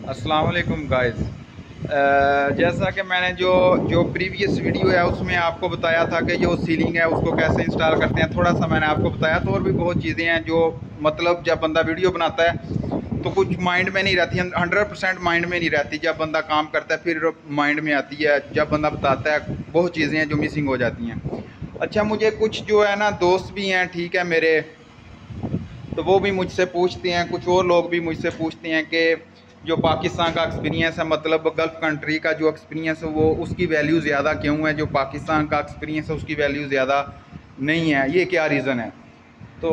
अस्सलाम वालेकुम गाइस। जैसा कि मैंने जो जो प्रीवियस वीडियो है उसमें आपको बताया था कि जो सीलिंग है उसको कैसे इंस्टॉल करते हैं, थोड़ा सा मैंने आपको बताया। तो और भी बहुत चीज़ें हैं जो मतलब जब बंदा वीडियो बनाता है तो कुछ माइंड में नहीं रहती, 100% माइंड में नहीं रहती। जब बंदा काम करता है फिर माइंड में आती है, जब बंदा बताता है बहुत चीज़ें हैं जो मिसिंग हो जाती हैं। अच्छा, मुझे कुछ जो है ना दोस्त भी हैं, ठीक है मेरे, तो वो भी मुझसे पूछते हैं, कुछ और लोग भी मुझसे पूछते हैं कि जो पाकिस्तान का एक्सपीरियंस है, मतलब गल्फ़ कंट्री का जो एक्सपीरियंस है वो उसकी वैल्यू ज़्यादा क्यों है, जो पाकिस्तान का एक्सपीरियंस है उसकी वैल्यू ज़्यादा नहीं है, ये क्या रीज़न है। तो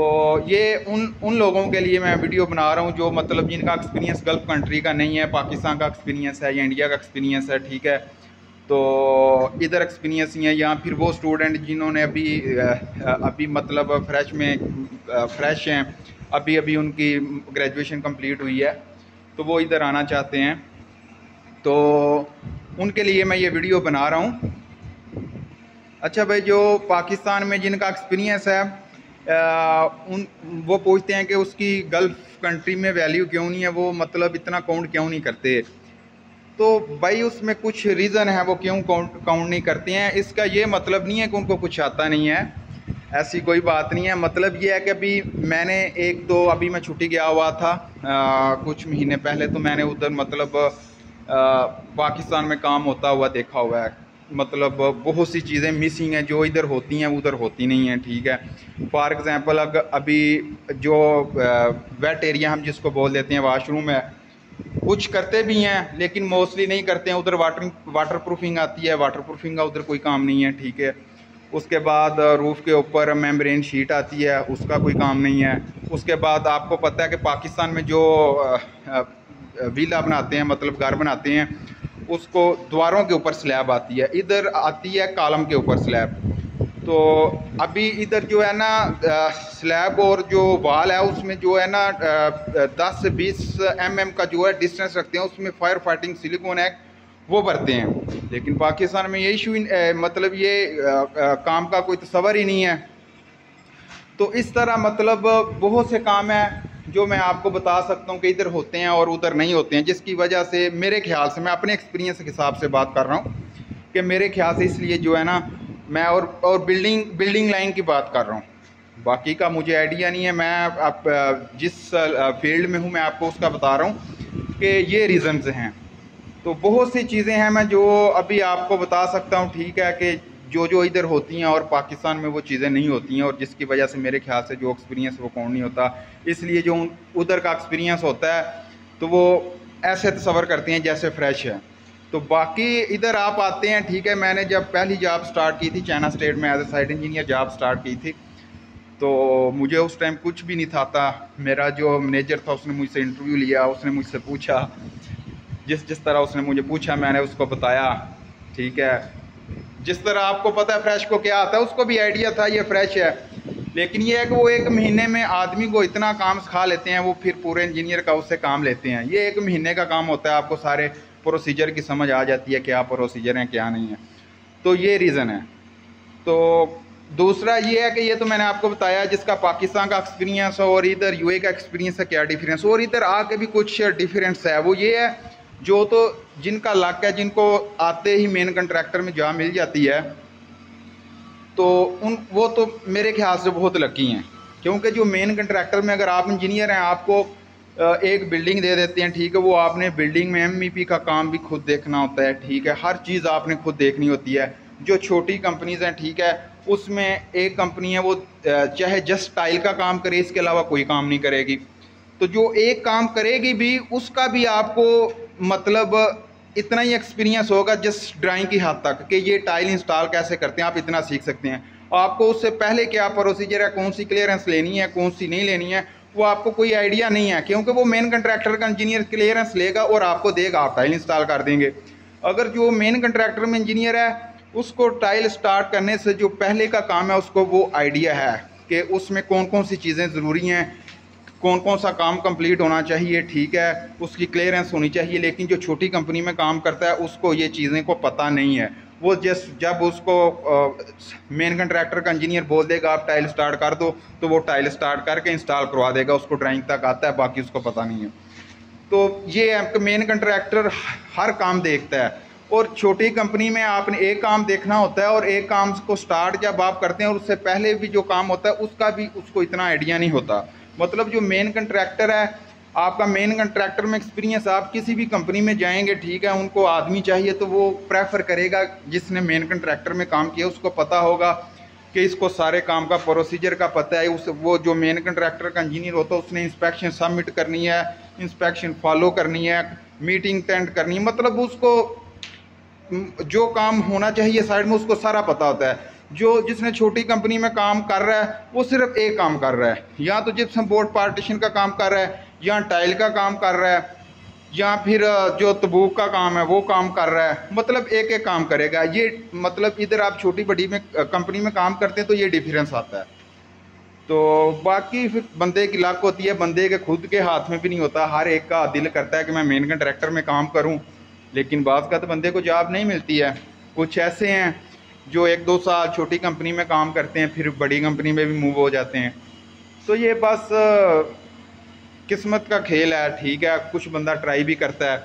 ये उन उन लोगों के लिए मैं वीडियो बना रहा हूँ जो मतलब जिनका एक्सपीरियंस गल्फ़ कंट्री का नहीं है, पाकिस्तान का एक्सपीरियंस है या इंडिया का एक्सपीरियंस है, ठीक है। तो इधर एक्सपीरियंस ही है, या फिर वो स्टूडेंट जिन्होंने अभी मतलब फ्रेश हैं, अभी अभी उनकी ग्रेजुएशन कंप्लीट हुई है, तो वो इधर आना चाहते हैं। तो उनके लिए मैं ये वीडियो बना रहा हूँ। अच्छा भाई, जो पाकिस्तान में जिनका एक्सपीरियंस है उन वो पूछते हैं कि उसकी गल्फ़ कंट्री में वैल्यू क्यों नहीं है, वो मतलब इतना काउंट क्यों नहीं करते। तो भाई उसमें कुछ रीज़न है वो क्यों काउंट काउंट नहीं करते हैं। इसका ये मतलब नहीं है कि उनको कुछ आता नहीं है, ऐसी कोई बात नहीं है। मतलब ये है कि अभी मैंने एक दो, अभी मैं छुट्टी गया हुआ था कुछ महीने पहले, तो मैंने उधर मतलब पाकिस्तान में काम होता हुआ देखा हुआ है। मतलब बहुत सी चीज़ें मिसिंग हैं जो इधर होती हैं उधर होती नहीं हैं, ठीक है। फॉर एग्ज़ाम्पल अगर अभी जो वेट एरिया हम जिसको बोल देते हैं, वाशरूम है, कुछ करते भी हैं लेकिन मोस्टली नहीं करते हैं। उधर वाटर प्रूफिंग आती है, वाटर प्रूफिंग का उधर कोई काम नहीं है, ठीक है। उसके बाद रूफ़ के ऊपर मेम्ब्रेन शीट आती है, उसका कोई काम नहीं है। उसके बाद आपको पता है कि पाकिस्तान में जो विला बनाते हैं, मतलब घर बनाते हैं, उसको द्वारों के ऊपर स्लैब आती है, इधर आती है कॉलम के ऊपर स्लैब। तो अभी इधर जो है ना स्लैब और जो वाल है उसमें जो है ना 10 से 20 mm का जो है डिस्टेंस रखते हैं, उसमें फायर फाइटिंग सिलिकॉन है वो भरते हैं। लेकिन पाकिस्तान में ये इशू मतलब ये काम का कोई तस्वर ही नहीं है। तो इस तरह मतलब बहुत से काम हैं जो मैं आपको बता सकता हूँ कि इधर होते हैं और उधर नहीं होते हैं, जिसकी वजह से मेरे ख्याल से, मैं अपने एक्सपीरियंस के हिसाब से बात कर रहा हूँ कि मेरे ख्याल से इसलिए जो है ना मैं और बिल्डिंग लाइन की बात कर रहा हूँ, बाकी का मुझे आइडिया नहीं है। मैं आप जिस फील्ड में हूँ मैं आपको उसका बता रहा हूँ कि ये रीज़न्स हैं। तो बहुत सी चीज़ें हैं मैं जो अभी आपको बता सकता हूँ, ठीक है, कि जो जो इधर होती हैं और पाकिस्तान में वो चीज़ें नहीं होती हैं, और जिसकी वजह से मेरे ख्याल से जो एक्सपीरियंस वो कौन नहीं होता। इसलिए जो उधर का एक्सपीरियंस होता है तो वो ऐसे तस्वर करते हैं जैसे फ्रेश है। तो बाकी इधर आप आते हैं, ठीक है। मैंने जब पहली जॉब स्टार्ट की थी चाइना स्टेट में as a site engineer job start की थी, तो मुझे उस टाइम कुछ भी नहीं था। मेरा जो मैनेजर था उसने मुझसे इंटरव्यू लिया, उसने मुझसे पूछा, जिस जिस तरह उसने मुझे पूछा मैंने उसको बताया, ठीक है। जिस तरह आपको पता है फ्रेश को क्या आता है, उसको भी आइडिया था ये फ्रेश है। लेकिन ये है कि वो एक महीने में आदमी को इतना काम सिखा लेते हैं, वो फिर पूरे इंजीनियर का उससे काम लेते हैं। ये एक महीने का काम होता है, आपको सारे प्रोसीजर की समझ आ जाती है, क्या प्रोसीजर हैं क्या नहीं है। तो ये रीज़न है। तो दूसरा ये है कि ये तो मैंने आपको बताया जिसका पाकिस्तान का एक्सपीरियंस है और इधर यूए का एक्सपीरियंस है, क्या डिफरेंस। और इधर आके भी कुछ डिफरेंस है, वो ये है जो तो जिनका लक है, जिनको आते ही मेन कंट्रैक्टर में जॉब मिल जाती है, तो वो तो मेरे ख्याल से बहुत लकी हैं। क्योंकि जो मेन कंट्रैक्टर में अगर आप इंजीनियर हैं, आपको एक बिल्डिंग दे देते हैं, ठीक है। वो आपने बिल्डिंग में एमईपी का काम भी खुद देखना होता है, ठीक है। हर चीज़ आपने खुद देखनी होती है। जो छोटी कंपनीज़ हैं, ठीक है, उसमें एक कंपनी है वो चाहे जस्ट टाइल का काम करे, इसके अलावा कोई काम नहीं करेगी। तो जो एक काम करेगी भी उसका भी आपको मतलब इतना ही एक्सपीरियंस होगा जस्ट ड्राइंग की हद तक, कि ये टाइल इंस्टॉल कैसे करते हैं आप इतना सीख सकते हैं। आपको उससे पहले क्या प्रोसीजर है, कौन सी क्लियरेंस लेनी है कौन सी नहीं लेनी है, वो आपको कोई आइडिया नहीं है। क्योंकि वो मेन कंट्रैक्टर का इंजीनियर क्लियरेंस लेगा और आपको देगा, आप टाइल इंस्टॉल कर देंगे। अगर जो मेन कंट्रैक्टर में इंजीनियर है, उसको टाइल स्टार्ट करने से जो पहले का काम है उसको वो आइडिया है कि उसमें कौन कौन सी चीज़ें ज़रूरी हैं, कौन कौन सा काम कंप्लीट होना चाहिए, ठीक है, उसकी क्लियरेंस होनी चाहिए। लेकिन जो छोटी कंपनी में काम करता है उसको ये चीज़ें को पता नहीं है। वो जब उसको मेन कंट्रैक्टर का इंजीनियर बोल देगा आप टाइल स्टार्ट कर दो, तो वो टाइल स्टार्ट करके इंस्टॉल करवा देगा, उसको ड्राइंग तक आता है, बाकी उसको पता नहीं है। तो ये मेन कंट्रैक्टर हर काम देखता है। और छोटी कंपनी में आपने एक काम देखना होता है, और एक काम को स्टार्ट जब आप करते हैं और उससे पहले भी जो काम होता है उसका भी उसको इतना आइडिया नहीं होता। मतलब जो मेन कंट्रैक्टर है, आपका मेन कंट्रैक्टर में एक्सपीरियंस, आप किसी भी कंपनी में जाएंगे, ठीक है, उनको आदमी चाहिए तो वो प्रेफर करेगा जिसने मेन कंट्रैक्टर में काम किया, उसको पता होगा कि इसको सारे काम का प्रोसीजर का पता है। उस वो जो मेन कंट्रैक्टर का इंजीनियर होता है उसने इंस्पेक्शन सबमिट करनी है, इंस्पेक्शन फॉलो करनी है, मीटिंग अटेंड करनी है, मतलब उसको जो काम होना चाहिए साइड में उसको सारा पता होता है। जो जिसने छोटी कंपनी में काम कर रहा है वो सिर्फ एक काम कर रहा है, या तो जिप्सम बोर्ड पार्टीशन का काम कर रहा है, या टाइल का काम कर रहा है, या फिर जो तबूक का काम है वो काम कर रहा है, मतलब एक एक काम करेगा ये। मतलब इधर आप छोटी बड़ी में कंपनी में काम करते हैं तो ये डिफरेंस आता है। तो बाकी फिर बंदे की लाक होती है, बंदे के खुद के हाथ में भी नहीं होता। हर एक का दिल करता है कि मैं मेन कंट्रैक्टर में काम करूं, लेकिन बात का तो बंदे को जॉब नहीं मिलती है। कुछ ऐसे हैं जो 1-2 साल छोटी कंपनी में काम करते हैं फिर बड़ी कंपनी में भी मूव हो जाते हैं। तो ये बस किस्मत का खेल है, ठीक है। कुछ बंदा ट्राई भी करता है,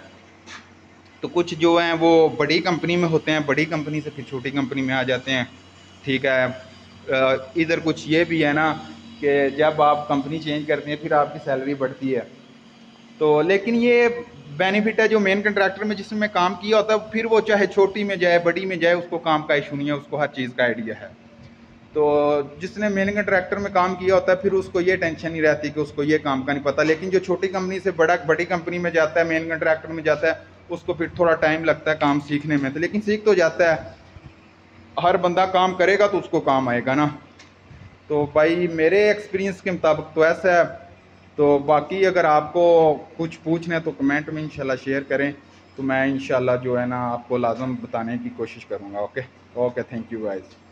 तो कुछ जो हैं वो बड़ी कंपनी में होते हैं, बड़ी कंपनी से फिर छोटी कंपनी में आ जाते हैं, ठीक है। इधर कुछ ये भी है ना कि जब आप कंपनी चेंज करते हैं फिर आपकी सैलरी बढ़ती है। तो लेकिन ये बेनिफिट है जो मेन कंट्रैक्टर में जिसमें काम किया होता है, फिर वो चाहे छोटी में जाए बड़ी में जाए उसको काम का इशू नहीं है, उसको हर चीज़ का आइडिया है। तो जिसने मेन कंट्रैक्टर में काम किया होता है फिर उसको ये टेंशन नहीं रहती कि उसको ये काम का नहीं पता। लेकिन जो छोटी कंपनी से बड़ी कंपनी में जाता है, मेन कंट्रैक्टर में जाता है, उसको फिर थोड़ा टाइम लगता है काम सीखने में, तो लेकिन सीख तो जाता है। हर बंदा काम करेगा तो उसको काम आएगा ना। तो भाई मेरे एक्सपीरियंस के मुताबिक तो ऐसा है। तो बाकी अगर आपको कुछ पूछना है तो कमेंट में इंशाल्लाह शेयर करें, तो मैं इंशाल्लाह जो है ना आपको लाजम बताने की कोशिश करूँगा। Okay, thank you guys.